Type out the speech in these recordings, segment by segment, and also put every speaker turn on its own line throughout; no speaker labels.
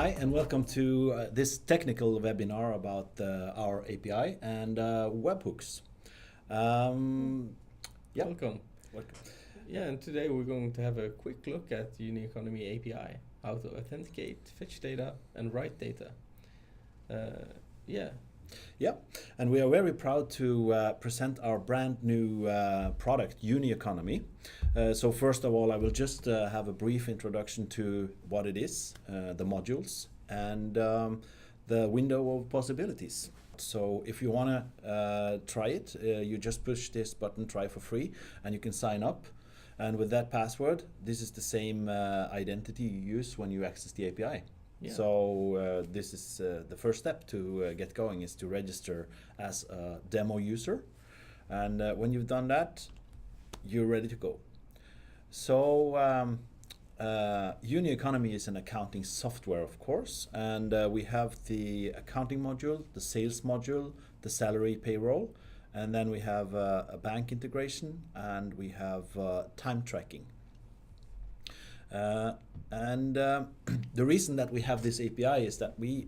Hi, and welcome to this technical webinar about our API and webhooks. Yeah.
Welcome. Yeah, and today we're going to have a quick look at the Uni Economy API, how to authenticate, fetch data, and write data.
Yeah, and we are very proud to present our brand new product, Uni Economy. So first of all, I will just have a brief introduction to what it is, the modules, and the window of possibilities. So if you want to try it, you just push this button, try for free, and you can sign up. And with that password, this is the same identity you use when you access the API.
Yeah.
So this is the first step to get going, is to register as a demo user. And when you've done that, you're ready to go. So Uni Economy is an accounting software, of course, and we have the accounting module, the sales module, the salary payroll, and then we have a bank integration, and we have time tracking. The reason that we have this API is that we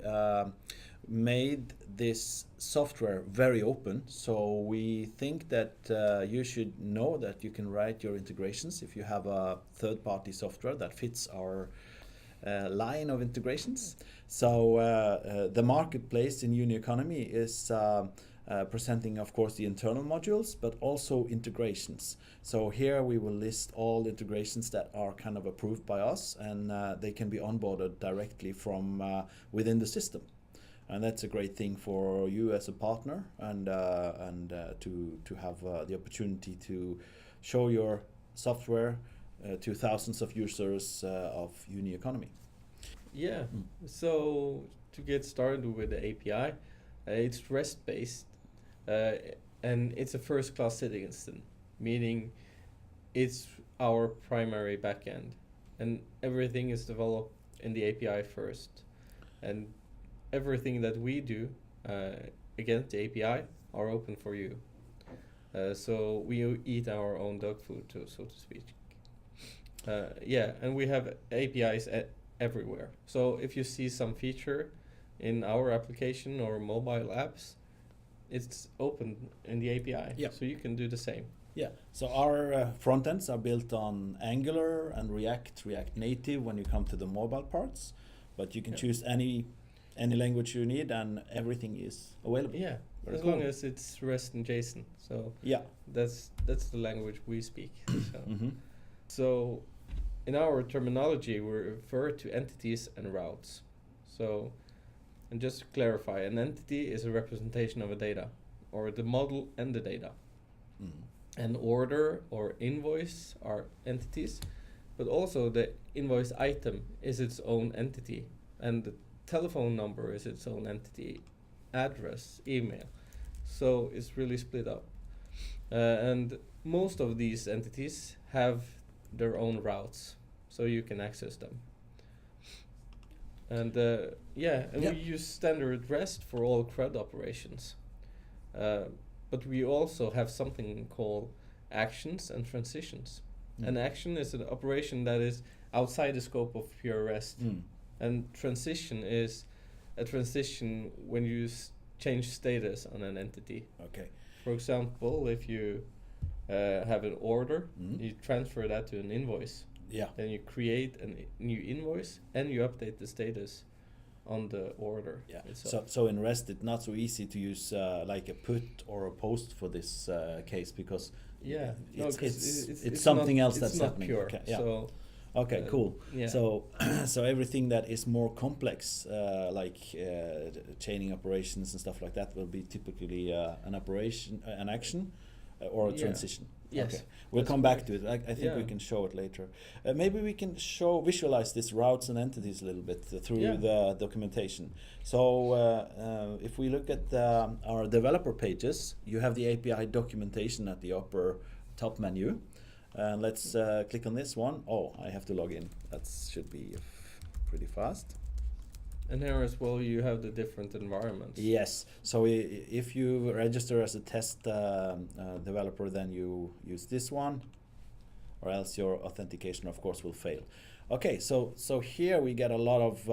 made this software very open. So we think that you should know that you can write your integrations if you have a third-party software that fits our line of integrations. So the marketplace in Uni Economy is presenting, of course, the internal modules, but also integrations. So here we will list all integrations that are kind of approved by us, and they can be onboarded directly from within the system. And that's a great thing for you as a partner, and to have the opportunity to show your software to thousands of users of Uni Economy.
Yeah. So to get started with the API, it's REST-based. And it's a first-class citizen, meaning it's our primary backend, and everything is developed in the API first, and everything that we do against the API are open for you. So we eat our own dog food, so to speak. And we have APIs everywhere. So if you see some feature in our application or mobile apps, it's open in the API, so you can do the same.
Yeah, so our front ends are built on Angular and React Native when you come to the mobile parts, but you can choose any language you need, and everything is available.
Yeah,
Very
as
cool.
long as it's REST and JSON. So
yeah,
that's the language we speak. So.
So
In our terminology, we refer to entities and routes. So. And just to clarify, an entity is a representation of a data, or the model and the data. An order or invoice are entities, but also the invoice item is its own entity, and the telephone number is its own entity, address, email. So it's really split up. And most of these entities have their own routes, so you can access them. And we use standard REST for all CRUD operations. But we also have something called actions and transitions. An action is an operation that is outside the scope of pure REST. And transition is a transition when you change status on an entity.
Okay.
For example, if you have an order, you transfer that to an invoice.
Yeah.
Then you create a new invoice and you update the status on the order.
Yeah.
itself.
So in REST, it's not so easy to use like a put or a post for this case, because it's something else that's happening.
Pure.
Okay. Yeah.
So,
okay. Cool.
Yeah.
So everything that is more complex, like chaining operations and stuff like that, will be typically an operation, an action, or a transition.
Yes.
Okay. We'll come back to it. I think we can show it later. Maybe we can visualize these routes and entities a little bit through the documentation. So if we look at our developer pages, you have the API documentation at the upper top menu. And let's click on this one. Oh, I have to log in. That should be pretty fast.
And here as well, you have the different environments.
Yes. So if you register as a test developer, then you use this one, or else your authentication, of course, will fail. Okay, so here we get a lot of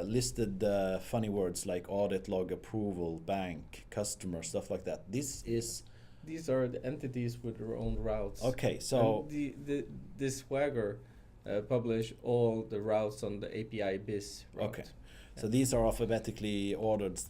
listed funny words like audit log, approval, bank, customer, stuff like that. This is
These are the entities with their own routes.
okay. So
and the Swagger publish all the routes on the API biz route.
okay, so these are alphabetically ordered,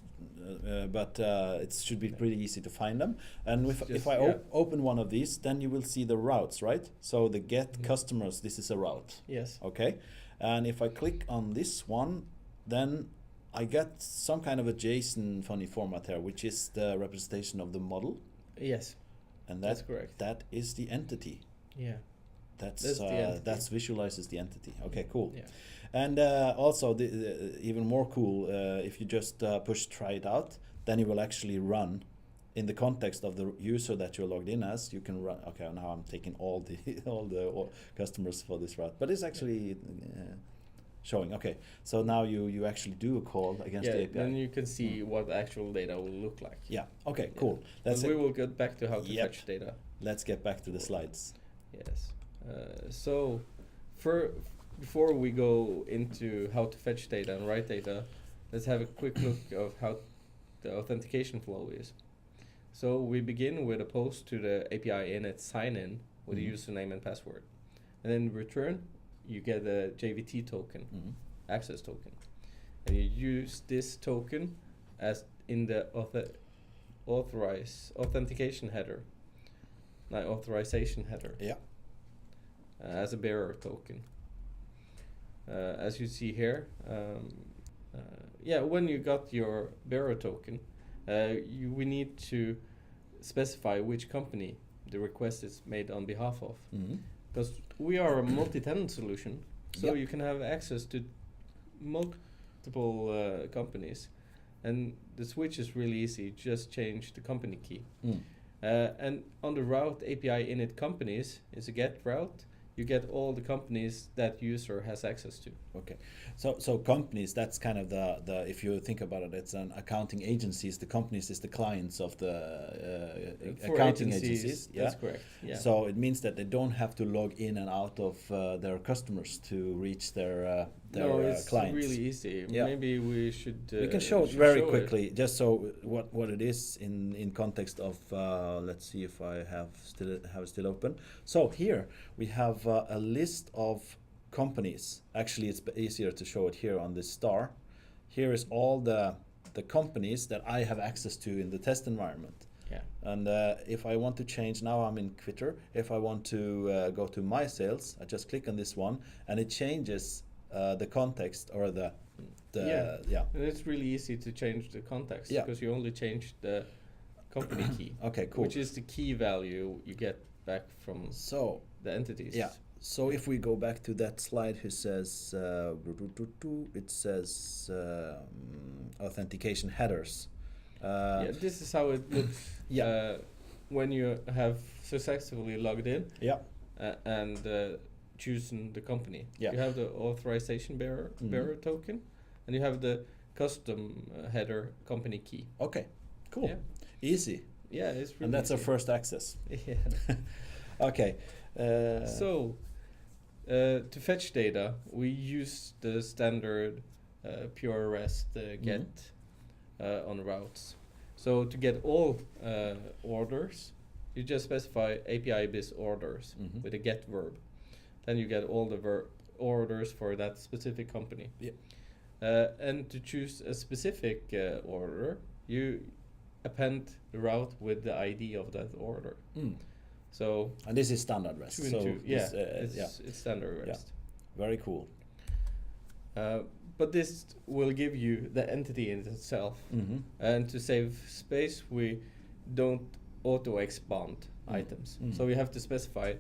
but it should be pretty easy to find them. And if I open one of these, then you will see the routes, right? So the get customers, this is a route.
Yes.
Okay, and if I click on this one, then I get some kind of a JSON funny format here, which is the representation of the model.
Yes.
And
that's correct.
That is the entity.
Yeah.
That's
the entity.
That visualizes the entity. Okay, cool.
Yeah.
And also, even more cool, if you just push try it out, then it will actually run in the context of the user that you're logged in as. You can run. Okay, now I'm taking all the customers for this route, but it's actually showing. Okay, so now you actually do a call against the API.
Then you can see what actual data will look like.
Yeah. Okay. Cool.
We will get back to how to fetch data.
Let's get back to the slides.
Yes. So, before we go into how to fetch data and write data, let's have a quick look of how the authentication flow is. So we begin with a post to the API init sign-in with a username and password. And then in return, you get a JVT token, access token. And you use this token as in the authentication header, authorization header.
Yeah.
As a bearer token. As you see here, when you got your bearer token, we need to specify which company the request is made on behalf of. Because we are a multi-tenant solution, so you can have access to multiple companies. And the switch is really easy, just change the company key. And on the route API init companies is a get route. You get all the companies that user has access to.
Okay, so companies, that's kind of the if you think about it, it's an accounting agencies. The companies is the clients of the accounting agencies.
That's correct. Yeah.
So it means that they don't have to log in and out of their customers to reach their
it's
clients.
Really easy.
Yeah.
Maybe we should.
We can show it very quickly, just so what it is in context of. Let's see if I have it still open. So here we have a list of companies. Actually, it's easier to show it here on this star. Here is all the companies that I have access to in the test environment.
Yeah.
And if I want to change, now I'm in Quitter. If I want to go to my sales, I just click on this one, and it changes the context or the
And it's really easy to change the context because you only change the company key.
Okay, cool.
Which is the key value you get back from the entities.
Yeah. So if we go back to that slide, who says it says authentication headers.
This is how it looks. When you have successfully logged in.
Yeah.
And chosen the company.
Yeah.
You have the authorization bearer token, and you have the custom header company key.
Okay. Cool.
Yeah.
Easy.
Yeah, it's really
and that's
easy.
our first access.
Yeah.
Okay.
To fetch data, we use the standard pure REST get on routes. So to get all orders, you just specify API biz orders with a get verb. Then you get all the orders for that specific company.
Yeah.
And to choose a specific order, you append the route with the ID of that order. So
and this is standard REST.
It's standard REST.
Very cool.
But this will give you the entity in itself. And to save space, we don't auto-expand items. So you have to specify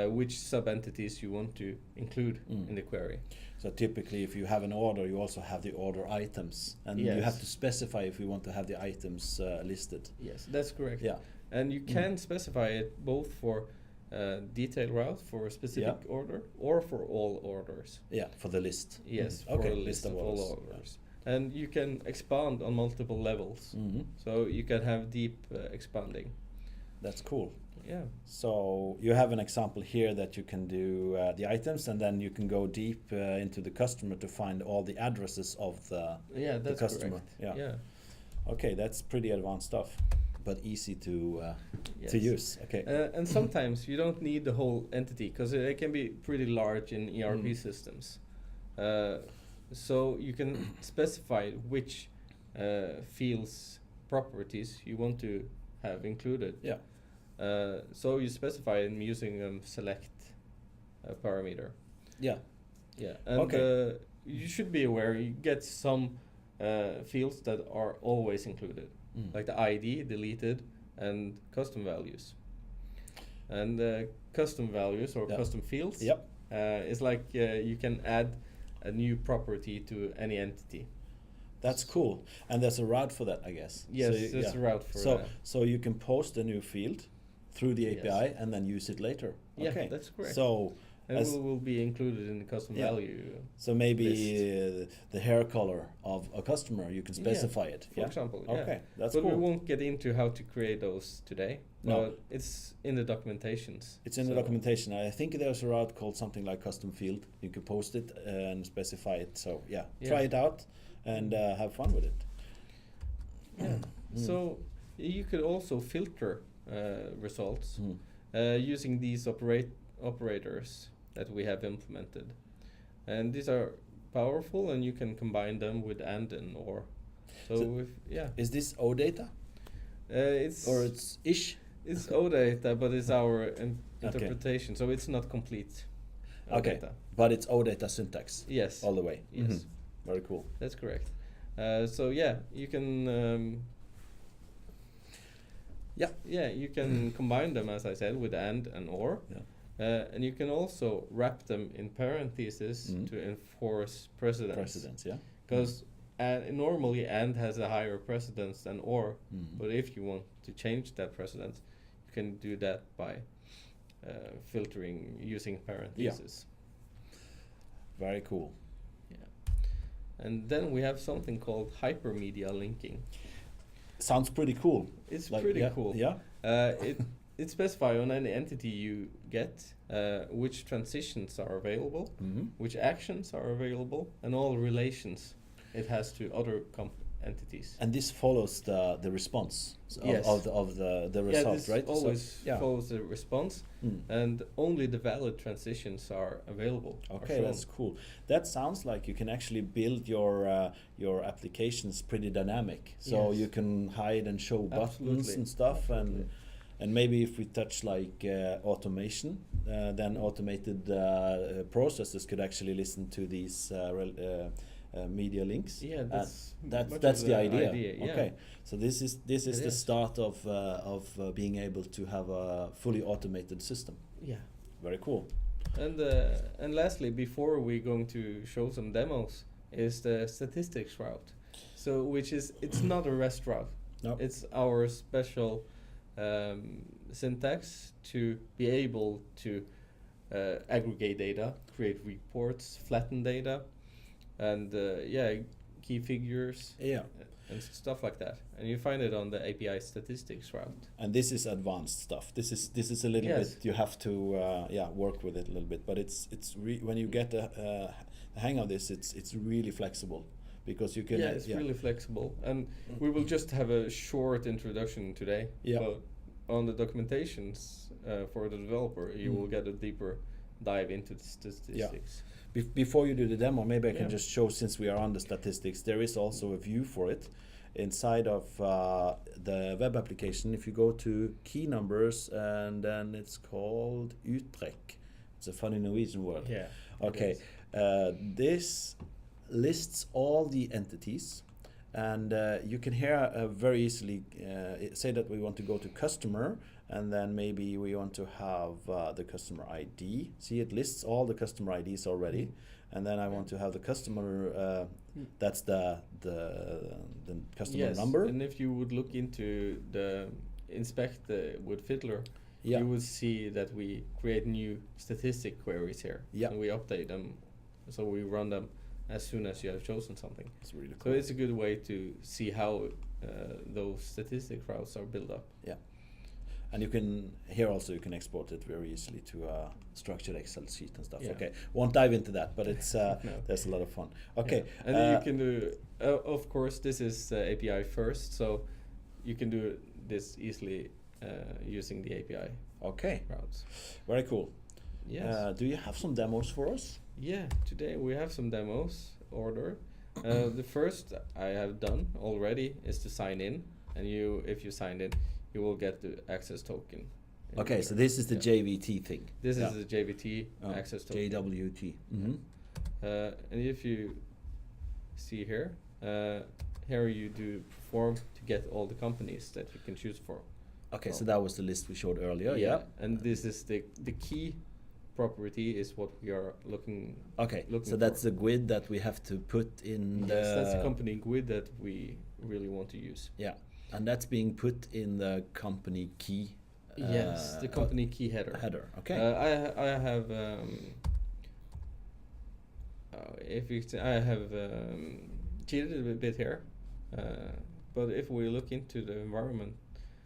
which sub-entities you want to include in the query.
So typically, if you have an order, you also have the order items. And you have to specify if you want to have the items listed.
Yes, that's correct.
Yeah.
And you can specify it both for detailed route for a specific order or for all orders.
Yeah, for the list.
Yes, for a list of all orders. And you can expand on multiple levels. So you can have deep expanding.
That's cool.
Yeah.
So you have an example here that you can do the items, and then you can go deep into the customer to find all the addresses of the
That's
customer.
correct. Yeah.
Okay, that's pretty advanced stuff, but easy to
Yes.
use. Okay.
And sometimes you don't need the whole entity because they can be pretty large in ERP systems. So you can specify which fields, properties you want to have included.
Yeah.
So you specify them using select parameter.
Yeah.
Yeah, and
Okay.
you should be aware you get some fields that are always included, like the ID, deleted, and custom values. And custom values or custom fields
Yep.
is like you can add a new property to any entity.
That's cool. And there's a route for that, I guess.
Yes,
So
there's a route for
so
that.
so you can post a new field through the
Yes.
API and then use it later.
Yeah,
Okay.
that's correct.
So
And
as-
will be included in the custom
Yeah.
value.
so maybe
List.
the hair color of a customer, you can specify it.
For example, yeah.
Okay, that's
But
cool.
we won't get into how to create those today.
No.
It's in the documentations.
It's in the
So-
documentation. I think there's a route called something like custom field. You can post it and specify it. So
Yeah.
try it out and have fun with it.
Yeah. So you could also filter results
Mm.
using these operators that we have implemented, and these are powerful, and you can combine them with and or. So
Is this O data
it's
or it's ish?
it's OData, but it's our interpretation, so it's not complete.
Okay.
OData.
But it's O data syntax
Yes.
all the way.
Yes.
Mhm. Very cool.
That's correct. So you can. You can combine them, as I said, with and or.
Yeah.
And you can also wrap them in parentheses to enforce precedence.
Precedence, yeah.
Because normally and has a higher precedence than or,
Mhm.
but if you want to change that precedence, you can do that by filtering using parentheses.
Very cool.
And then we have something called hypermedia linking.
Sounds pretty cool.
It's
Like,
pretty
yeah,
cool.
Yeah.
It specifies on any entity you get which transitions are available,
Mhm.
which actions are available, and all relations it has to other entities.
And this follows the response
Yes.
of the result,
this
right?
always
yeah.
follows the response, and only the valid transitions are available. are
Okay,
shown.
that's cool. That sounds like you can actually build your applications pretty dynamic. So
Yes.
you can hide and show buttons
Absolutely.
and stuff,
Absolutely.
and maybe if we touch like automation, then automated processes could actually listen to these media links.
Yeah, that's much
that's
of
the idea.
yeah.
Okay, so this is
It
the
is.
start of being able to have a fully automated system.
Yeah.
Very cool.
And lastly, before we're going to show some demos, is the statistics route. So it's not a REST route.
No.
It's our special syntax to be able to aggregate data, create reports, flatten data, and key figures
Yeah.
and stuff like that. And you find it on the API statistics route.
And this is advanced stuff. This is a little
Yes.
bit, you have to work with it a little bit. But it's when you get a hang of this, it's really flexible, because you can.
It's really flexible, and we will just have a short introduction today.
Yeah.
But on the documentations for the developer, you will get a deeper dive into the statistics.
Before you do the demo, maybe I can
Yeah.
just show, since we are on the statistics, there is also a view for it inside of the web application. If you go to key numbers, and then it's called uttrekk. It's a funny Norwegian word.
Yeah.
Okay, this lists all the entities, and you can here very easily say that we want to go to customer, and then maybe we want to have the customer ID. See, it lists all the customer IDs already, and then I want to have the customer. That's the customer
Yes,
number.
and if you would look into the inspect with Fiddler,
Yeah.
you would see that we create new statistic queries here.
Yeah.
And we update them, so we run them as soon as you have chosen something.
It's really
So
cool.
it's a good way to see how those statistic routes are built up.
And you can here also you can export it very easily to a structured Excel sheet and stuff.
Yeah.
Okay, won't dive into that, but it's
No.
there's a lot of fun. Okay,
Yeah. And you can do, of course, this is API first, so you can do this easily using the API
okay,
routes.
very cool.
Yes.
Do you have some demos for us?
Yeah, today we have some demos order. The first I have done already is to sign in, and if you sign in, you will get the access token.
Okay, so this is the JVT thing.
This is the JVT
Oh,
access token.
JWT. Mm-hmm.
And if you see here, here you do perform to get all the companies that you can choose for.
Okay, so that was the list we showed earlier. Yeah.
And this is the key property is what we are looking.
Okay,
looking
so that's
for.
the GUID that we have to put in
Yes, that's the company GUID that we really want to use.
Yeah, and that's being put in the company key.
Yes, the company key header.
Header. Okay.
I have if you I have cheated a bit here, but if we look into the environment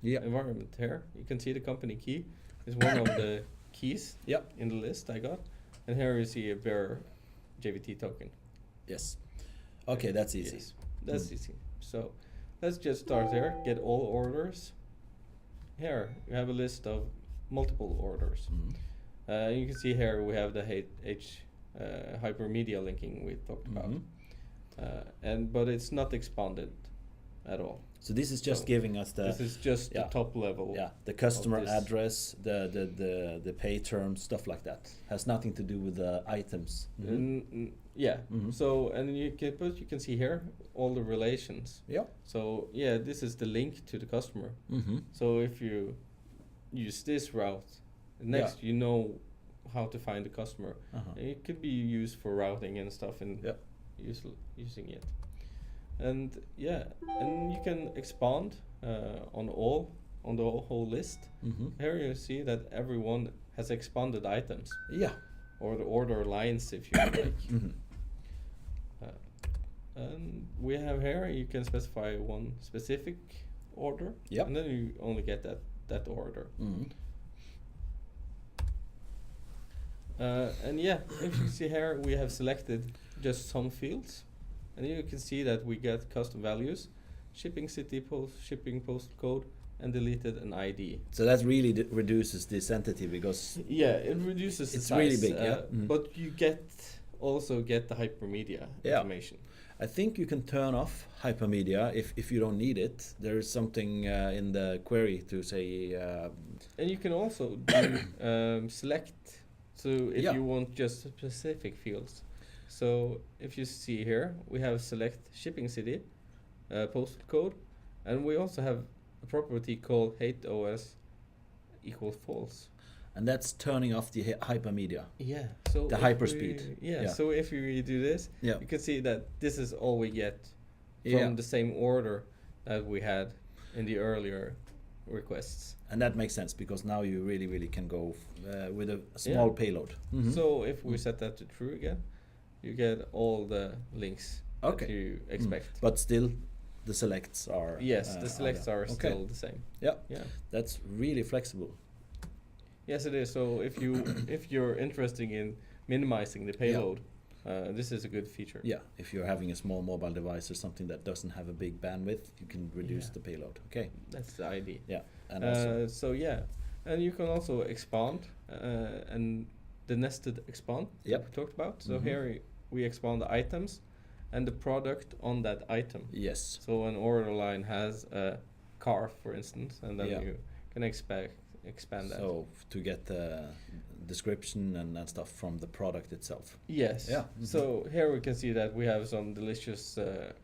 here, you can see the company key is one of the keys in the list I got, and here you see a bare JVT token.
Yes. Okay, that's easy.
Yes, that's easy. So let's just start there. Get all orders. Here you have a list of multiple orders. You can see here we have the hypermedia linking we talked about, but it's not expanded at all.
So this is just giving us the.
This is just the top level.
Yeah, the customer address, the pay terms, stuff like that. Has nothing to do with the items.
So and you can see here all the relations.
Yeah.
So this is the link to the customer. So if you use this route, next you know how to find the customer. It could be used for routing and stuff and using it. And and you can expand on the whole list. Here you see that everyone has expanded items. Yeah. Or the order lines, if you like. And we have here you can specify one specific order. Yeah. And then you only get that order. And if you see here, we have selected just some fields. And you can see that we get custom values, shipping city, shipping postal code, and deleted an ID. So that really reduces this entity because it reduces the size. It's really big, but you also get the hypermedia information. I think you can turn off hypermedia if you don't need it. There is something in the query to say. And you can also do select. So if you want just specific fields. So if you see here, we have select shipping city, postal code, and we also have a property called HateOS equals false. And that's turning off the hypermedia. Yeah. So the hyperspeed. So if we do this, you can see that this is all we get from the same order that we had in the earlier requests. And that makes sense because now you really can go with a small payload. So if we set that to true again, you get all the links that you expect. But still, the selects are... Yes, the selects are still the same. Yeah, that's really flexible. Yes, it is. So if you're interested in minimizing the payload, this is a good feature. Yeah, if you're having a small mobile device or something that doesn't have a big bandwidth, you can reduce the payload. Okay, that's the idea. Yeah, and and you can also expand and the nested expand that we talked about. So here we expand the items and the product on that item. Yes. So an order line has a car, for instance, and then you can expand that. So to get the description and stuff from the product itself. Yes. Yeah. So here we can see that we have some delicious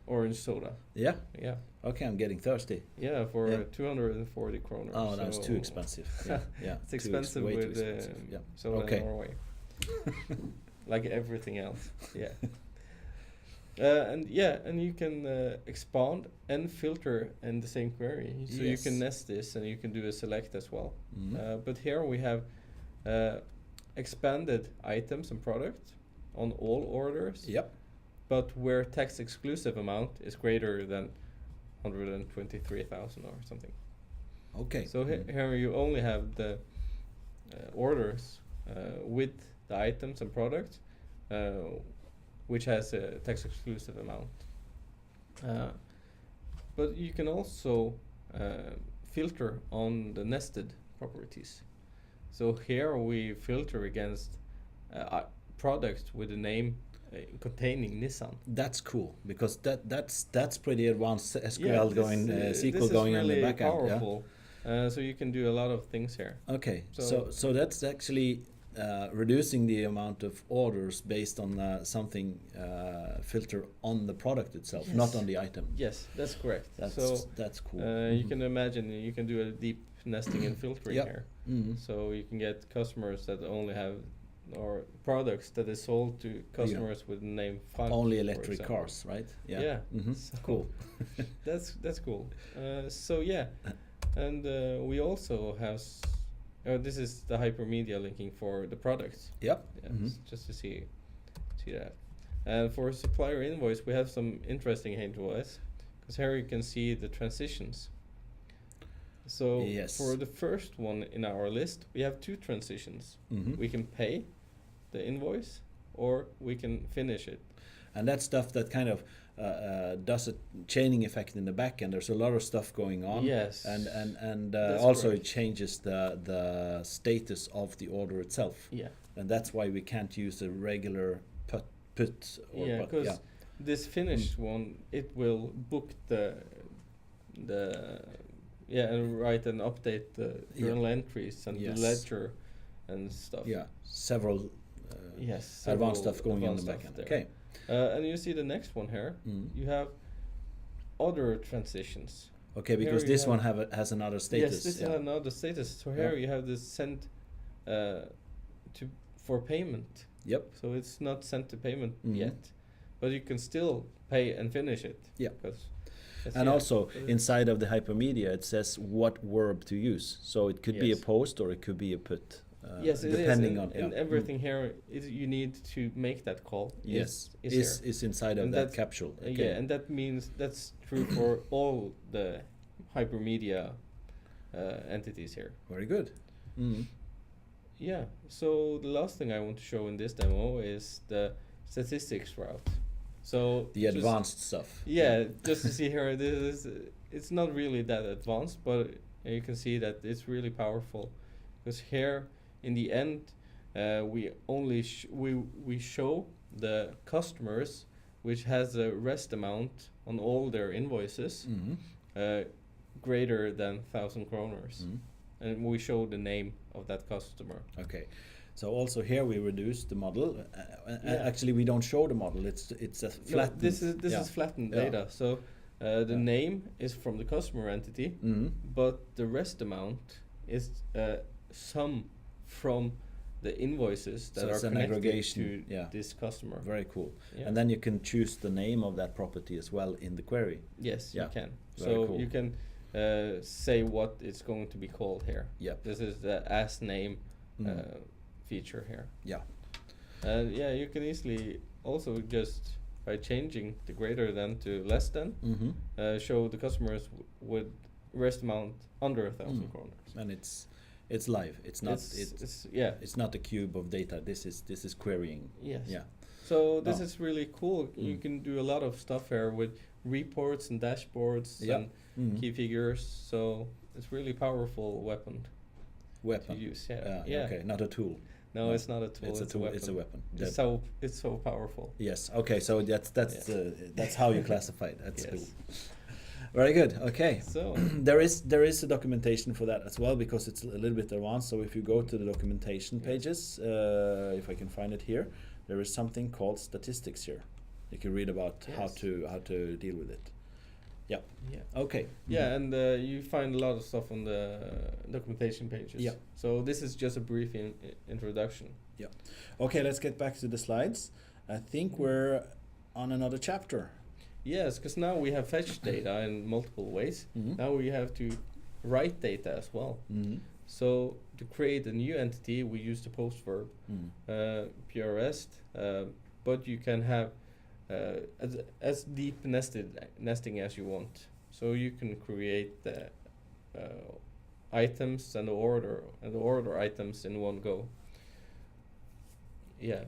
orange soda. Yeah. Yeah. Okay, I'm getting thirsty. Yeah, for 240 kroner. Oh, that's too expensive. Yeah. It's expensive with soda in Norway. Like everything else. Yeah. And you can expand and filter in the same query. So you can nest this and you can do a select as well. But here we have expanded items and product on all orders. Yep. But where text exclusive amount is greater than 123,000 or something.
Okay.
So here you only have the orders with the items and products, which has a tax exclusive amount. But you can also filter on the nested properties. So here we filter against products with a name containing Nissan.
That's cool, because that's pretty advanced SQL
Yeah,
going
this
SQL going
is
on the
really
back end.
powerful. So you can do a lot of things here.
Okay,
So-
so that's actually reducing the amount of orders based on something filter on the product itself, not
Yes.
on the item.
Yes, that's correct.
That's cool.
You can imagine you can do a deep nesting and filtering
Yep.
here.
Mhm.
So you can get customers that only have, or products that is sold to customers with the name Frank.
Only
for
electric
example.
cars, right?
Yeah.
Mhm.
So-
Cool.
That's cool. So yeah, and we also have. This is the hypermedia linking for the products.
Yep.
Yeah,
Mhm.
just to see that. And for supplier invoice, we have some interesting invoice, because here you can see the transitions. So
Yes.
for the first one in our list, we have two transitions.
Mhm.
We can pay the invoice, or we can finish it.
And that stuff that kind of does a chaining effect in the back end. There's a lot of stuff going on.
Yes.
And
That's
also
correct.
it changes the status of the order itself.
Yeah.
And that's why we can't use a regular put or
Yeah,
what-
because this finished one, it will book the and write and update the journal entries and
Yes.
the ledger and stuff.
yeah, several
Yes.
advanced
several
stuff going on in the
advanced
back
stuff
end.
there.
Okay.
And you see the next one here.
Mm.
You have other transitions.
Okay, because
Here you
this one
have-
has another status.
Yes, this
yeah.
is another status. So here
Yeah.
you have this sent for payment.
Yep.
So it's not sent to payment
Mhm.
yet, but you can still pay and finish it.
Yeah.
'Cause it's-
And
yeah,
also
so it-
inside of the hypermedia, it says what verb to use. So it could be a
Yes.
post or it could be a put.
yes, it is,
depending
and,
on
and
yeah.
everything here is you need to make that call.
Yes,
is here.
is inside of
And
that
that-
capsule. Okay.
Yeah, and that means that's true for all the hypermedia entities here.
Very good. Mm.
Yeah. So the last thing I want to show in this demo is the statistics route. So
The
just-
advanced stuff.
Yeah, just to see here, this is, it's not really that advanced, but you can see that it's really powerful, because here in the end, we only we show the customers which has a rest amount on all their invoices
Mhm.
greater than 1,000 kroners,
Mhm.
and we show the name of that customer.
Okay. So also here we reduce the model.
Yeah.
Actually, we don't show the model. It's a
No,
flat.
this
yeah.
is flattened
Yeah.
data. So the
Yeah.
name is from the customer entity,
Mhm.
but the rest amount is sum from the invoices that
So
are
it's an
connected
aggregation,
to
yeah.
this customer.
Very cool.
Yeah.
And then you can choose the name of that property as well in the query.
Yes,
Yeah.
you can.
Very
So
cool.
you can say what it's going to be called here.
Yep.
This is the as name
Mm.
feature here.
Yeah.
And yeah, you can easily also just by changing the greater than to less than
Mm-hmm.
show the customers with rest amount under 1,000
Mm.
kroners.
And it's live. It's not
yeah.
it's not a cube of data. This is querying.
Yes.
Yeah.
So this
Oh.
is really cool. You
Mm.
can do a lot of stuff here with reports and dashboards
Yeah.
and
Mhm.
key figures. So it's really powerful weapon to
Weapon.
use. Yeah.
Okay. Not a tool.
No, it's not a tool.
It's a tool. It's a weapon. That-
It's so powerful.
Yes. Okay. So that's how you classify it. That's
Yes.
cool. Very good. Okay.
So
There is a documentation for that as well, because it's a little bit advanced. So if you go to the documentation
Yes.
pages, if I can find it here, there is something called statistics here. You can read about
Yes.
how to deal with it. Yeah.
yeah.
Okay.
Yeah, and you find a lot of stuff on the documentation pages.
Yeah.
So this is just a brief introduction.
Okay. Let's get back to the slides. I think we're on another chapter.
Yes, because now we have fetched data in multiple ways.
Mhm.
Now we have to write data as well.
Mhm.
So to create a new entity, we use the post verb,
Mhm.
PRest, but you can have as deep nesting as you want. So you can create items and the order items in one go. Yeah.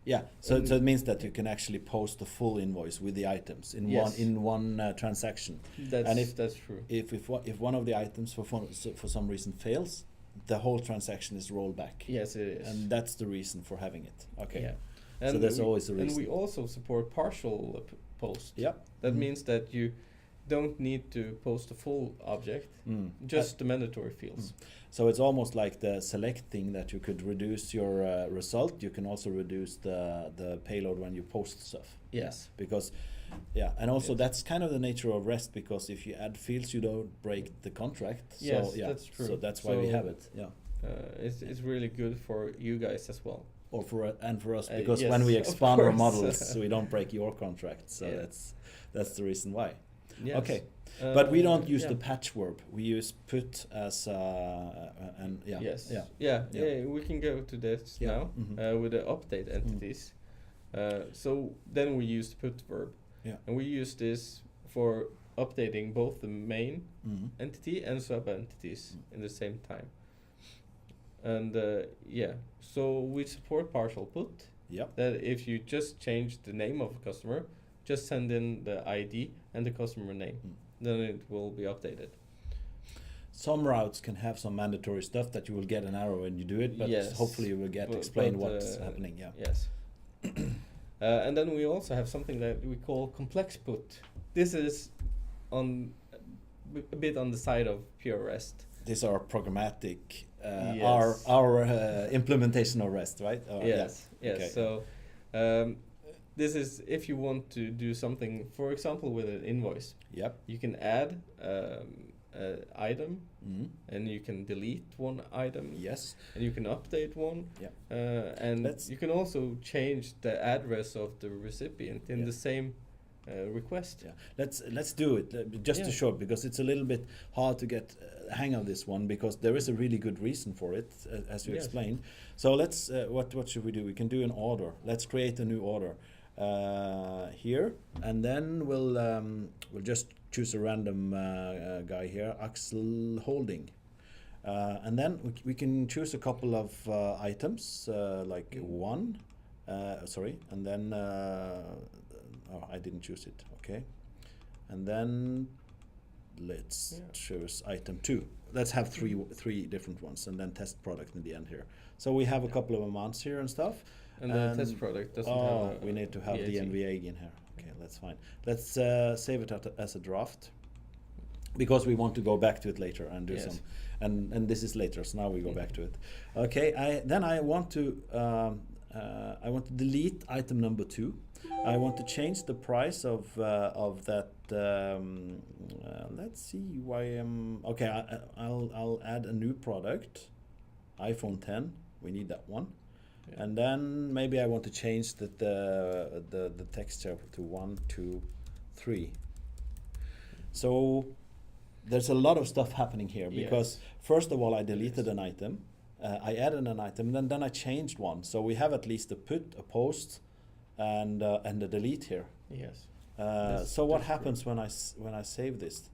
Yeah, so it means that you can actually post the full invoice with the items in
Yes.
one transaction.
That's
And if
that's true.
If one of the items for some reason fails, the whole transaction is rolled back.
Yes, it is.
And that's the reason for having it. Okay.
Yeah.
So there's always a reason.
And we also support partial post.
Yep.
That means that you don't need to post the full object, just the mandatory fields.
So it's almost like the select thing that you could reduce your result. You can also reduce the payload when you post stuff.
Yes.
Because, and also that's kind of the nature of REST, because if you add fields, you don't break the contract.
Yes,
so,
that's true.
So that's why we have it. Yeah.
It's really good for you guys as well.
Or for us, because
yes,
when we
of
expand our
course.
models, we don't break your contract. So
Yeah.
that's the reason why.
Yes.
Okay. But we don't use the patch verb. We use put as and
Yes.
Yeah.
We can go to this now with the update entities. So then we use the put verb.
Yeah.
And we use this for updating both the main entity and sub entities in the same time. And so we support partial put.
Yep.
That if you just change the name of a customer, just send in the ID and the customer name. Then it will be updated.
Some routes can have some mandatory stuff that you will get an error when you do it, but hopefully you will explain what's happening. Yeah.
Yes. And then we also have something that we call complex put. This is a bit on the side of pure REST.
These are programmatic,
Yes.
our implementation of REST, right?
Yes.
Okay.
So this is if you want to do something, for example, with an invoice.
Yep.
You can add an item, and you can delete one item.
Yes.
And you can update one.
Yeah.
And you can also change the address of the recipient in the same request.
Yeah. Let's do it just to show, because it's a little bit hard to get hang of this one, because there is a really good reason for it, as you explained. So let's what should we do? We can do an order. Let's create a new order here, and then we'll just choose a random guy here, Axel Holding, and then we can choose a couple of items, like one, and then I didn't choose it. Okay, and then let's choose item 2. Let's have three different ones, and then test product in the end here. So we have a couple of amounts here and stuff.
And the test product doesn't have.
We need to have the NVA in here. Okay, that's fine. Let's save it as a draft, because we want to go back to it later and do some. And this is later, so now we go back to it. Okay. I want to delete item number 2. I want to change the price of that. Let's see why I'm okay. I'll add a new product, iPhone 10. We need that one. Yeah. And then maybe I want to change the texture to 1, 2, 3. So there's a lot of stuff happening here, because first of all I deleted an item, I added an item, and then I changed one. So we have at least a put, a post, and a delete here.
Yes.
So what happens when I save this?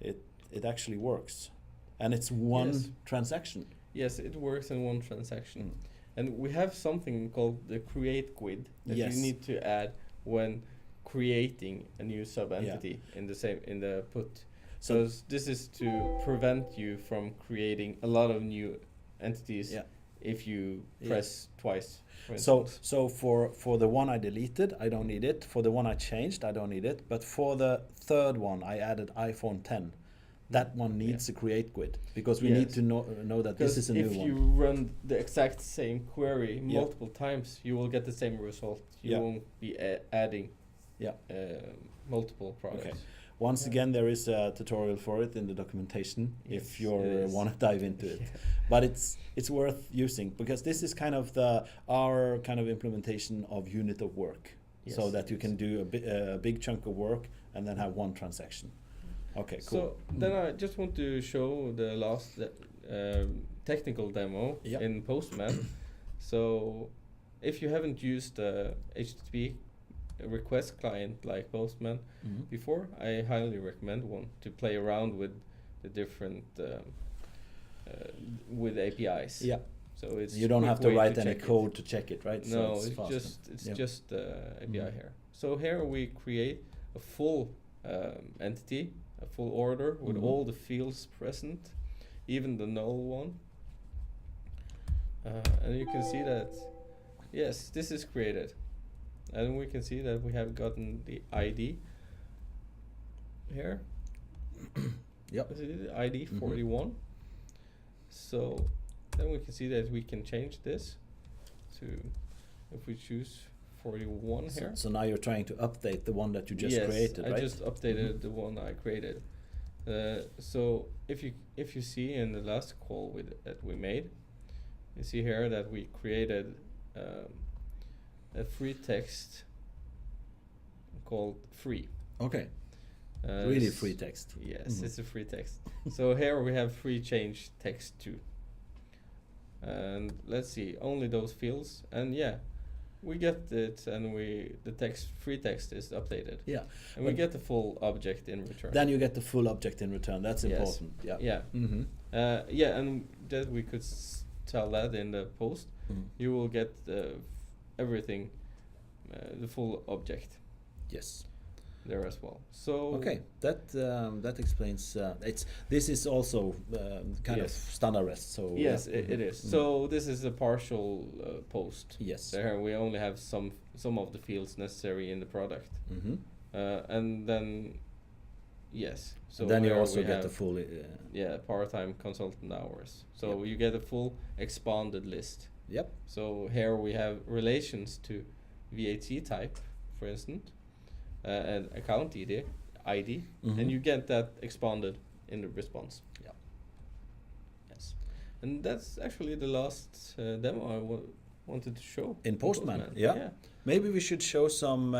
It actually works, and it's one transaction.
Yes, it works in one transaction. And we have something called the create GUID that you need to add when creating a new sub entity in the put. So this is to prevent you from creating a lot of new entities if you press twice.
So for the one I deleted, I don't need it. For the one I changed, I don't need it. But for the third one, I added iPhone 10. That one needs a create GUID, because we need to know that this is a new one.
If you run the exact same query multiple times, you will get the same result. You won't be adding multiple products. Okay.
Once again, there is a tutorial for it in the documentation if you want to dive into it. But it's worth using, because this is kind of our kind of implementation of unit of work, so that you can do a big chunk of work and then have one transaction. Okay, cool.
So then I just want to show the last technical demo in Postman. So if you haven't used the HTTP request client like Postman before, I highly recommend one to play around with the different with APIs.
Yeah.
So it's
You don't
quick
have to
way
write
to
any
check it.
code to check it, right?
No,
So
it's
fast.
just
Yeah.
just API
Mhm.
here. So here we create a full entity, a full order with
Mhm.
all the fields present, even the null one. And you can see that, yes, this is created. And we can see that we have gotten the ID here.
Yep.
This is the ID
Mhm.
41. So then we can see that we can change this to, if we choose 41 here.
So now you're trying to update the one that you just
Yes,
created, right?
I just updated
Mhm.
the one I created. So if you see in the last call that we made, you see here that we created a free text called free.
Okay. Really
s-
free text.
Yes,
Mhm.
it's a free text. So here we have free change text too. And let's see, only those fields, and yeah, we get it, and the free text is updated,
Yeah.
and we
But
get the full object in return.
then you get the full object in return. That's
Yes.
important. Yeah.
Yeah,
Mm-hmm.
yeah, and that we could tell that in the post.
Mm.
You will get everything, the full object
Yes.
there as well. So
Okay. That explains. This is also kind of
Yes.
standard REST. So
yes,
yeah.
it is.
Mhm.
So this is a partial post.
Yes.
There we only have some of the fields necessary in the product,
Mm-hmm.
and then yes. So
Then you
here
also
we
get
have,
the full.
part-time consultant hours. So
Yep.
you get a full expanded list.
Yep.
So here we have relations to VAT type, for instance, and account ID,
Mhm.
and you get that expanded in the response.
Yeah.
Yes, and that's actually the last demo I wanted to show.
In Postman, yeah. Maybe we should show some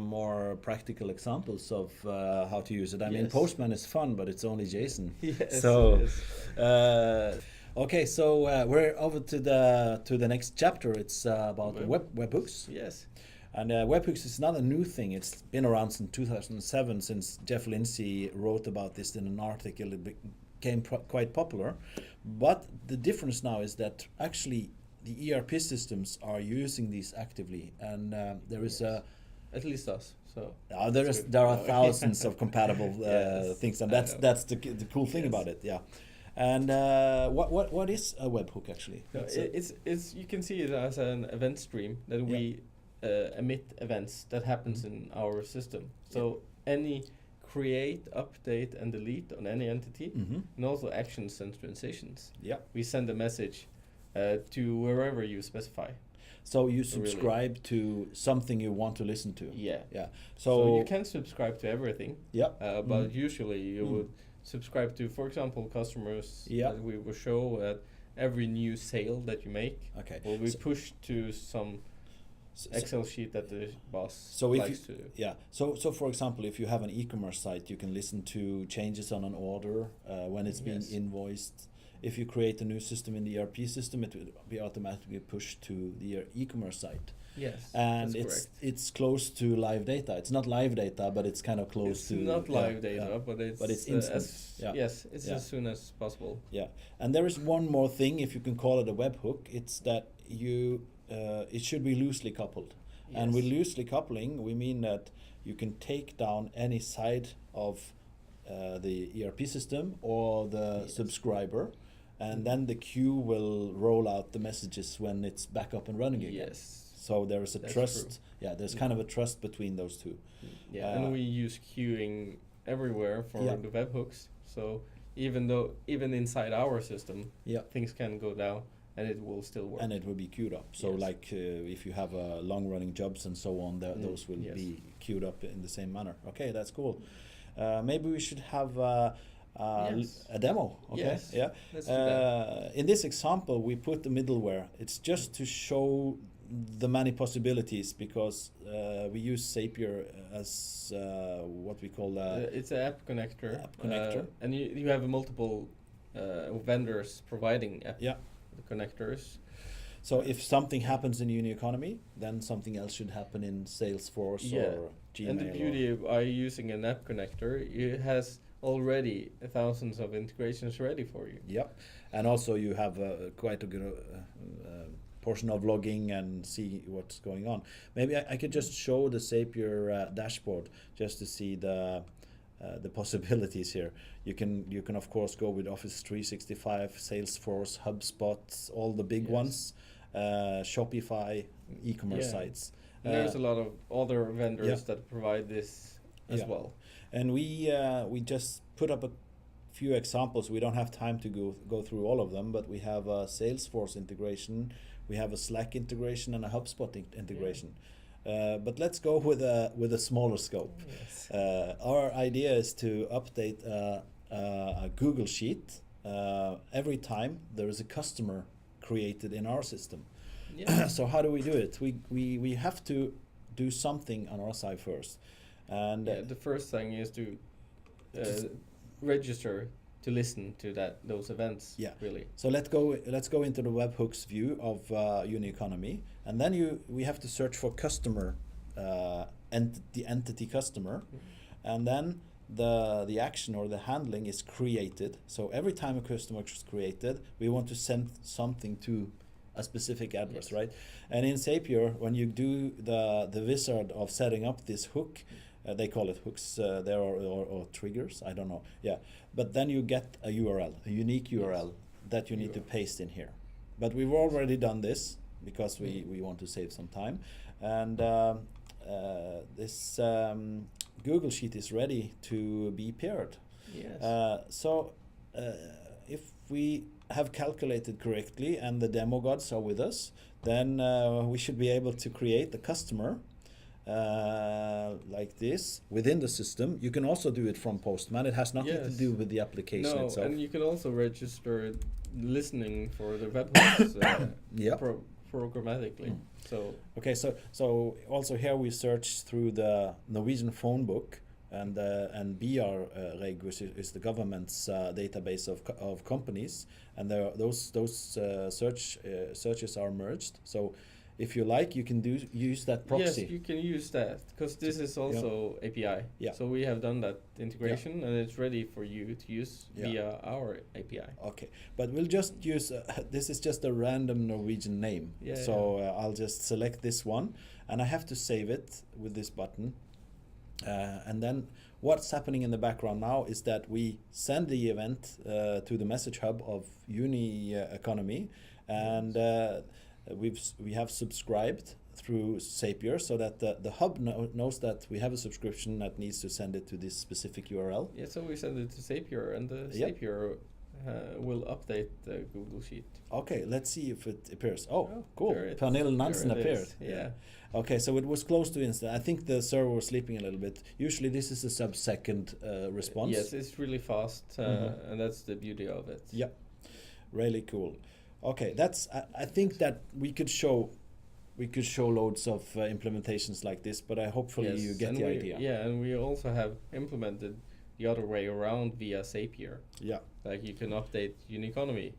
more practical examples of how to use it. I mean,
Yes.
Postman is fun, but it's only JSON.
Yes.
So,
it is.
Okay, so we're over to the next chapter. It's about webhooks.
Yes.
And webhooks is not a new thing. It's been around since 2007, since Jeff Lindsay wrote about this in an article. It became quite popular. But the difference now is that actually the ERP systems are using these actively, and there is
Yes. At least us. So
there
good.
are thousands of compatible
Yes,
things, and
I
that's
know.
the cool thing
Yes.
about it. Yeah. And what is a webhook actually?
No,
It's
it's you can see it as an event stream that we emit events that happens in our system. So any create, update, and delete on any entity,
Mhm.
and also actions and transitions.
Yeah.
We send a message to wherever you specify.
So you subscribe to something you want to listen to.
Yeah.
Yeah.
So you can subscribe to everything.
Yeah.
But usually you
Mm.
would subscribe to, for example, customers.
Yeah.
That we will show that every new sale that you make
Okay.
will be
So-
pushed to some Excel sheet that the boss
So if
likes
you,
to.
yeah, so for example, if you have an e-commerce site, you can listen to changes on an order when it's being
Yes.
invoiced. If you create a new system in the ERP system, it will be automatically pushed to the e-commerce site.
Yes,
And
that's
it's
correct.
it's close to live data. It's not live data, but it's kind of close
It's
to
not live
yeah,
data,
yeah.
but it's
instant.
as
Yeah.
yes, it's
Yeah.
as soon as possible.
Yeah, and there is one more thing, if you can call it a webhook. It's that it should be loosely coupled. And with
Yes.
loosely coupling, we mean that you can take down any side of the ERP system or the
Yes.
subscriber, and then the queue will roll out the messages when it's back up and running again.
Yes.
So there is a
That's
trust.
true.
Yeah, there's kind of a trust between those two.
Yeah,
Uh,
and we use queuing everywhere for
Yeah.
the webhooks. So even inside our system,
Yeah.
things can go down and it will still work.
And it will be queued up. So
Yes.
like if you have long-running jobs and so on, those will
Yes.
be queued up in the same manner. Okay, that's cool. Maybe we should have
Yes.
a demo. Okay.
Yes.
Yeah.
Let's do that.
In this example, we put the middleware. It's just to show the many possibilities, because we use Zapier as what we call
It's an app connector.
App connector.
And you have multiple vendors providing app
yeah.
connectors.
So if something happens in Uni Economy, then something else should happen in Salesforce
Yeah.
or Gmail.
And the beauty by using an app connector, it has already thousands of integrations ready for you.
Yep, and also you have quite a good portion of logging and see what's going on. Maybe I could just show the Zapier dashboard just to see the possibilities here. You can of course go with Office 365, Salesforce, HubSpot, all the big ones, Shopify, e-commerce sites.
And there's a lot of other vendors
yeah.
that provide this as well.
And we just put up a few examples. We don't have time to go through all of them, but we have a Salesforce integration, we have a Slack integration, and a HubSpot integration. But let's go with a smaller scope.
Yes.
Our idea is to update a Google Sheet every time there is a customer created in our system.
Yeah.
So how do we do it? We have to do something on our side first. And
the first thing is to register to listen to those events.
Yeah.
Really.
So let's go into the webhooks view of Uni Economy, and then we have to search for customer, the entity customer, and then the action or the handling is created. So every time a customer is created, we want to send something to a specific address, right? And in Zapier, when you do the wizard of setting up this hook, they call it hooks there or triggers, I don't know. Yeah, but then you get a URL, a unique URL that you need to paste in here. But we've already done this because we want to save some time. And this Google Sheet is ready to be paired.
Yes.
So if we have calculated correctly and the demo gods are with us, then we should be able to create the customer like this within the system. You can also do it from Postman. It has nothing to do with the application itself.
And you can also register listening for the webhooks programmatically. So
okay, so also here we search through the Norwegian phone book and BR Reg, which is the government's database of companies, and those searches are merged. So if you like, you can use that proxy.
Yes, you can use that because this is also API.
Yeah.
So we have done that integration and it's ready for you to use via our API.
Okay, but we'll just use, this is just a random Norwegian name. So I'll just select this one and I have to save it with this button. And then what's happening in the background now is that we send the event to the message hub of Uni Economy, and we have subscribed through Zapier so that the hub knows that we have a subscription that needs to send it to this specific URL.
Yeah, so we send it to Zapier, and the Zapier will update the Google Sheet.
Okay, let's see if it appears. Oh, cool. Pernille Nansen
there
appeared.
Yeah.
Okay, so it was close to instant. I think the server was sleeping a little bit. Usually this is a sub-second response.
Yes, it's really fast, and that's the beauty of it.
Yeah, really cool. Okay, that's. I think that we could show loads of implementations like this, but hopefully you get the idea.
Yeah, and we also have implemented the other way around via Zapier.
Yeah.
Like you can update Uni Economy.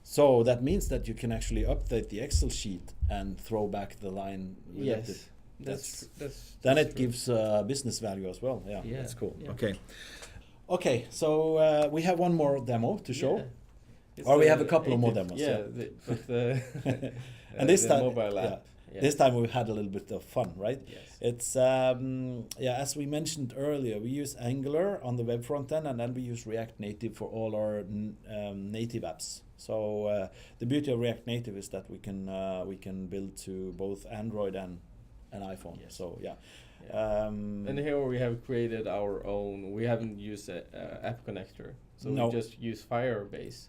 So that means that you can actually update the Excel sheet and throw back the line.
Yes. That's
then it gives business value as well. Yeah, that's cool.
Yeah.
Okay, so we have one more demo to show.
Yeah.
Or we have a couple of more demos.
Yeah,
and this time,
mobile app.
Yeah. This time we've had a little bit of fun, right?
Yes.
It's as we mentioned earlier, we use Angular on the web front end, and then we use React Native for all our native apps. So the beauty of React Native is that we can build to both Android and iPhone. Yes. So yeah.
And here we have created our own. We haven't used an app connector, so we just use Firebase,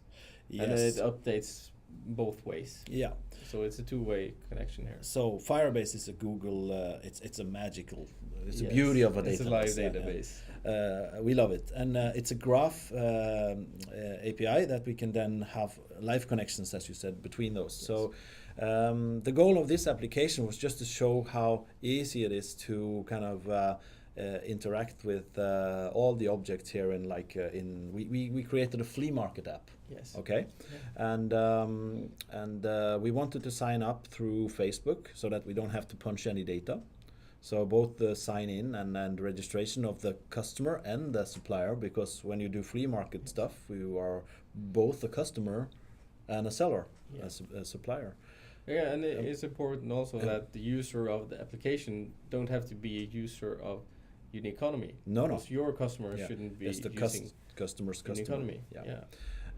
and it updates both ways.
Yeah.
So it's a two-way connection here.
So Firebase is a Google. It's a magical. It's a beauty of a database.
It's a live database.
We love it, and it's a graph API that we can then have live connections, as you said, between those. Yes. So the goal of this application was just to show how easy it is to kind of interact with all the objects here. And we created a flea market app.
Yes.
Okay. Yeah. And we wanted to sign up through Facebook so that we don't have to punch any data. So both the sign in and registration of the customer and the supplier, because when you do flea market stuff, you are both a customer and a seller,
Yeah.
a supplier.
Yeah, and it's important also that the user of the application don't have to be a user of Uni Economy.
No, no.
Because your customer
Yeah.
shouldn't be
It's the
using
customer's
Uni
customer.
Economy.
Yeah.
Yeah.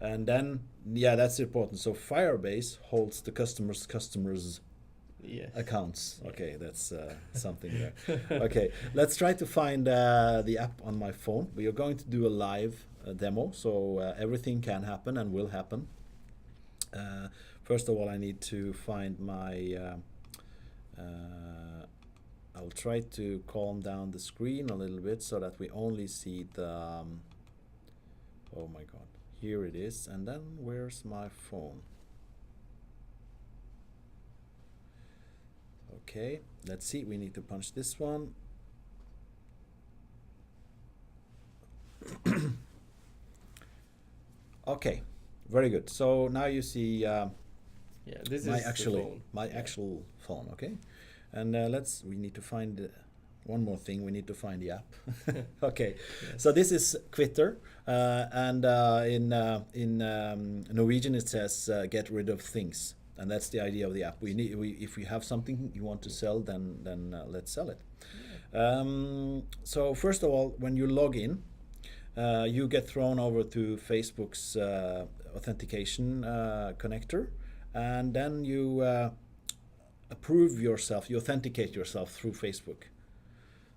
And then, yeah, that's important. So Firebase holds the customer's
Yes.
accounts.
Yeah.
Okay, that's something there. Okay, let's try to find the app on my phone. We are going to do a live demo, so everything can happen and will happen. First of all, I need to find my. I'll try to calm down the screen a little bit so that we only see the. Oh my God! Here it is, and then where's my phone? Okay, let's see. We need to punch this one. Okay, very good. So now you see
Yeah, this
my
is
actually
the phone.
my
Yeah.
actual phone. Okay, and we need to find one more thing. We need to find the app. Okay,
Yes.
so this is Quitter, and in Norwegian it says get rid of things, and that's the idea of the app. If we have something you want to sell, then let's sell it. So first of all, when you log in, you get thrown over to Facebook's authentication connector, and then you approve yourself, you authenticate yourself through Facebook.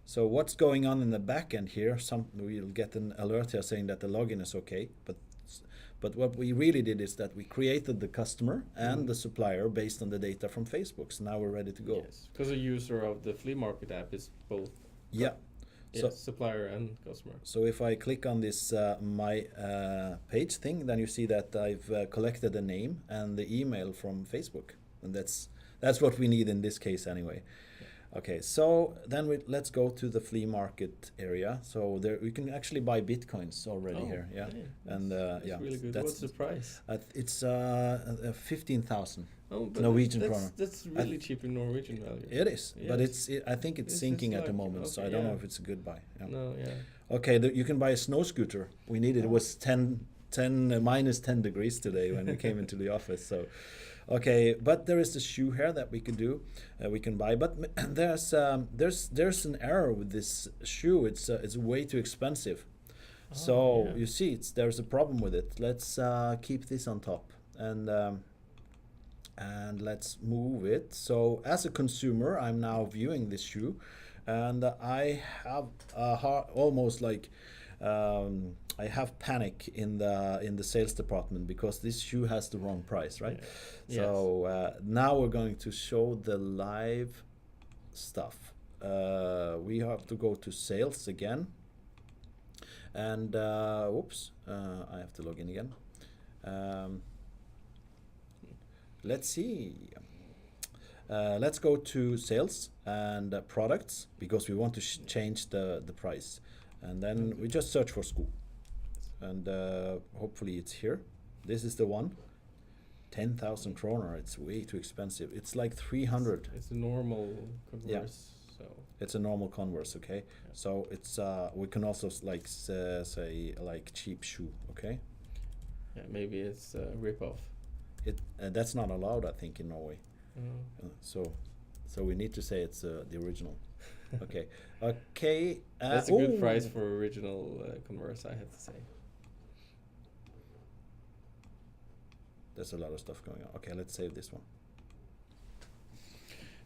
So what's going on in the back end here, we'll get an alert here saying that the login is okay, but what we really did is that we created the customer and the supplier based on the data from Facebook. So now we're ready to go.
Yes, because a user of the flea market app is both
Yeah. So,
supplier and customer.
so if I click on this my page thing, then you see that I've collected a name and the email from Facebook, and that's what we need in this case anyway. Okay, so then let's go to the flea market area. So there we can actually buy bitcoins already here. Yeah,
okay.
and
That's
yeah,
really good. What's the price?
it's 15,000
Oh, but
Norwegian kroner.
that's really cheap in Norwegian value.
It is, but
Yes.
I think it's
This
sinking
is
at the
like-
moment, so
okay,
I don't know
yeah.
if it's a good buy. Yeah.
No, yeah.
Okay, you can buy a snow scooter. We needed it was 10 minus 10 degrees today when we came into the office. So, okay, but there is a shoe here that we could do, we can buy. But there's an error with this shoe. It's way too expensive. So
yeah.
you see, there's a problem with it. Let's keep this on top and let's move it. So as a consumer, I'm now viewing this shoe, and I have almost like I have panic in the sales department because this shoe has the wrong price, right?
Yeah.
So now we're going to show the live stuff. We have to go to sales again, and whoops, I have to log in again. Let's see. Let's go to sales and products because we want to change the price, and then we just search for school, and hopefully it's here. This is the one. 10,000 kroner. It's way too expensive. It's like 300.
It's a normal Converse.
Yeah.
So
It's a normal Converse, okay?
Yeah.
So it's we can also like say like cheap shoe, okay?
yeah, maybe it's a rip-off.
That's not allowed, I think, in Norway. So we need to say it's the original. Okay. Okay.
That's a good price for original Converse, I have to say.
There's a lot of stuff going on. Okay, let's save this one.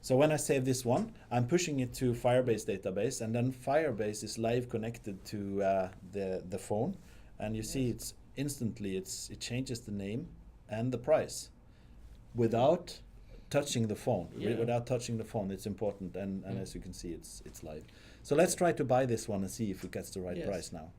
So when I save this one, I'm pushing it to Firebase database, and then Firebase is live connected to the phone, and you see it's instantly it changes the name and the price without touching the phone.
Yeah.
Without touching the phone, it's important, and as you can see, it's live. So let's try to buy this one and see if it gets the right
Yes.
price now.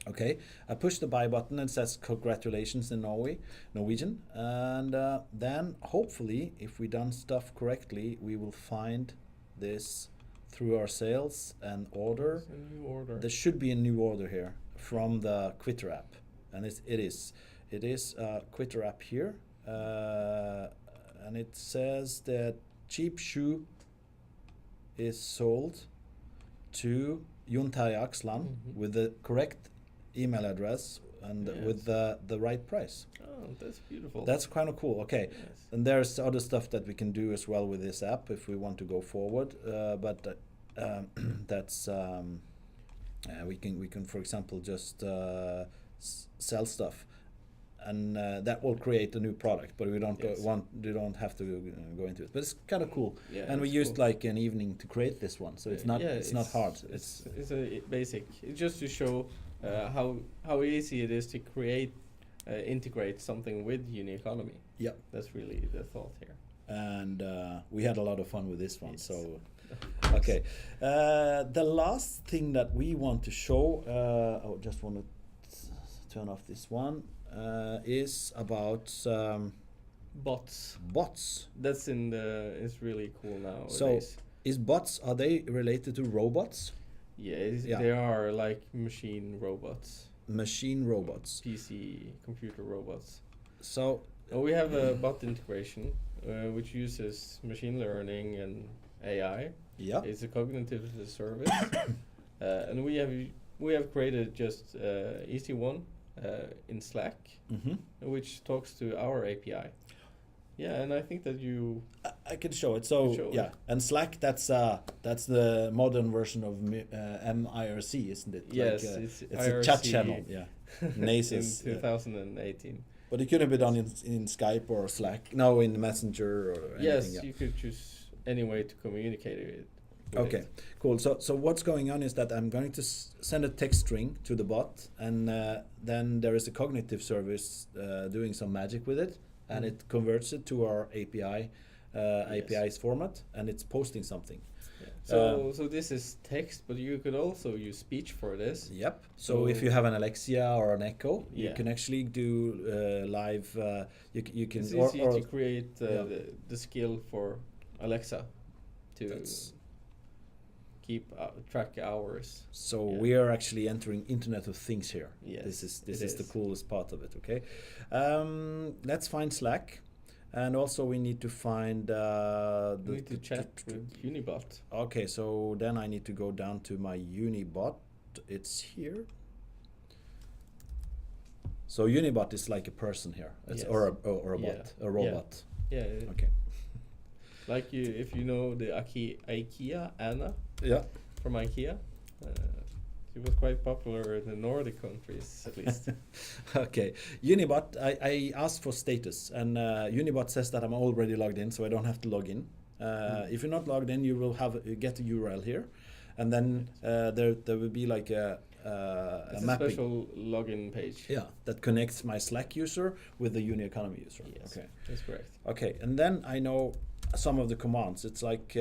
Okay, I push the buy button and it says congratulations in Norwegian, and then hopefully if we done stuff correctly, we will find this through our sales and order.
It's a new order.
There should be a new order here from the Quitter app, and it is Quitter app here, and it says that cheap shoe is sold to Jon Terje Aksland with the correct email address and with the right price.
Oh, that's beautiful.
That's kind of cool. Okay,
Yes.
and there's other stuff that we can do as well with this app if we want to go forward. But that's we can for example just sell stuff, and that will create a new product. But we don't don't have to go into it. But it's kind of cool.
Yeah,
and we
it's
used
cool.
like an evening to create this one, so it's not it's not hard.
It's a basic. It's just to show how easy it is to create integrate something with Uni Economy.
Yep.
That's really the thought here.
And we had a lot of fun with this one.
Yes.
So, okay. The last thing that we want to show, I just want to turn off this one, is about
Bots.
bots.
That's it's really cool nowadays.
So, is bots, are they related to robots?
Yeah, they are like machine robots.
Machine robots.
PC computer robots.
So,
We have a bot integration which uses machine learning and AI.
yeah.
It's a cognitive service, and we have created just easy one in Slack, which talks to our API. Yeah, and I think that
I can show it. So
show
yeah,
it.
and Slack that's the modern version of MIRC, isn't it?
yes,
Like,
it's
it's a chat
IRC
channel. Yeah, NACE
in
is
2018.
but it could have been done in Skype or Slack. No, in Messenger or anything.
Yes,
Yeah.
you could choose any way to communicate it.
Okay, cool. So what's going on is that I'm going to send a text string to the bot, and then there is a cognitive service doing some magic with it, and it converts it to our API, API's format, and it's posting something.
Yeah. So this is text, but you could also use speech for this.
Yep. So if you have an Alexia or an Echo, you
Yeah.
can actually do live. You can.
It's easy to create the skill for Alexa to keep track hours.
So
Yeah.
we are actually entering Internet of Things here.
Yes,
This
it
is the
is.
coolest part of it. Okay. Let's find Slack, and also we need to find.
We need to chat with Unibot.
Okay, so then I need to go down to my Unibot. It's here. So Unibot is like a person here,
Yes.
or a
Yeah.
bot, a robot.
Yeah.
Okay.
Like if you know the IKEA Anna
Yeah.
from IKEA, she was quite popular in the Nordic countries at least.
Okay, Unibot. I asked for status, and Unibot says that I'm already logged in, so I don't have to log in. If you're not logged in, you will get a URL here, and then there will be like
It's a
mapping.
special login page.
Yeah, that connects my Slack user with the Uni Economy user.
Yes,
Okay.
that's correct.
Okay, and then I know some of the commands. It's like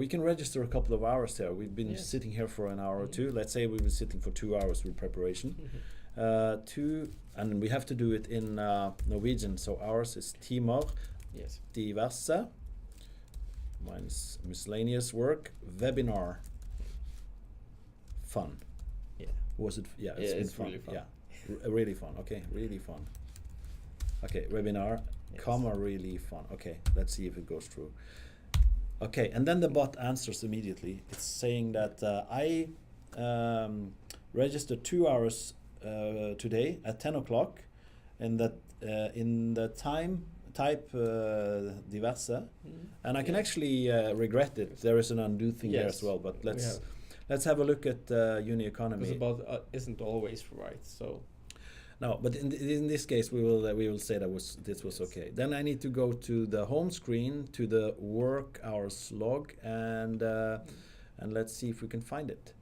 we can register a couple of hours there. We've been
Yes.
sitting here for an hour or two. Let's say we've been sitting for 2 hours with preparation. And we have to do it in Norwegian. So ours is timer,
Yes.
diverse. Mine's miscellaneous work, webinar, fun.
Yeah.
Was it? Yeah,
Yeah,
been
it's
fun.
really fun.
Yeah, really fun. Okay, really fun. Okay, webinar,
Yes.
comma, really fun. Okay, let's see if it goes through. Okay, and then the bot answers immediately. It's saying that I registered 2 hours today at 10 o'clock, and that in the type diverse, and I can actually regret it. There is an undo thing there as
Yes,
well, but
we have.
let's have a look at Uni Economy.
Because about isn't always right, so
No, but in this case, we will say that this was okay. Then I need to go to the home screen, to the work hours log, and let's see if we can find it.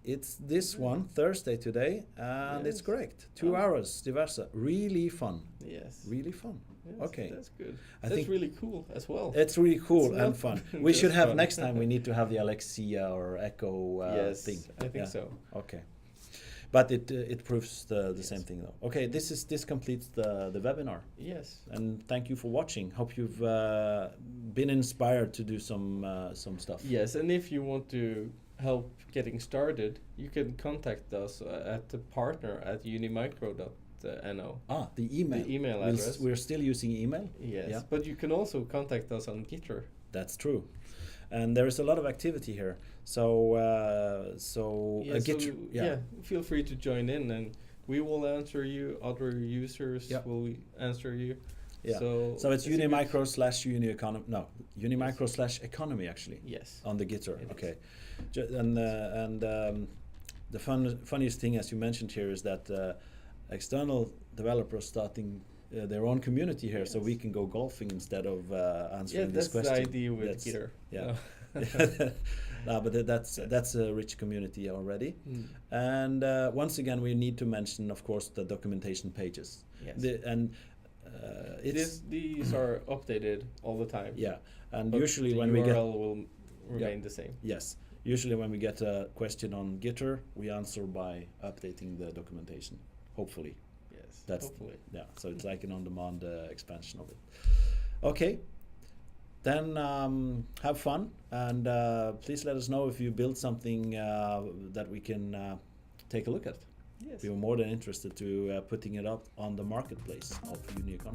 It's this one, Thursday today, and it's
Yes.
correct. 2 hours, diverse, really fun,
yes.
really fun.
Yes,
Okay.
That's good.
I
That's
think
really cool as well.
it's really cool
It's
and
not
fun. We
just
should have
fun.
next time. We need to have the Alexia or Echo
yes,
thing.
I think
Yeah.
so.
Okay, but it proves the
Yes.
same thing though. Okay, this completes the webinar,
Yes.
and thank you for watching. Hope you've been inspired to do some stuff.
Yes, and if you want to help getting started, you can contact us at the partner at unimicro.no.
Ah, the email.
The email
We're
address.
We're still using email.
Yes,
Yeah.
but you can also contact us on Gitter.
That's true. And there is a lot of activity here. So
feel free to join in, and we will answer you. Other users will answer you.
Yeah. So it's Unimicro/Economy actually.
Yes.
On the Gitter. Okay. And the funniest thing, as you mentioned here, is that external developers starting their own community here, so we can go golfing instead of answering this question.
That's the idea with Gitter.
Yeah. No, but that's a rich community already. And once again, we need to mention, of course, the documentation pages.
Yes. These are updated all the time.
Yeah, and
but
usually
the
when
URL
we get
will remain the same.
Yes, usually when we get a question on Gitter, we answer by updating the documentation. Hopefully.
Yes.
That's
hopefully.
Yeah. So it's like an on-demand expansion of it. Okay. Then have fun, and please let us know if you build something that we can take a look at.
Yes.
We were more than interested to putting it up on the marketplace of Uni Economy.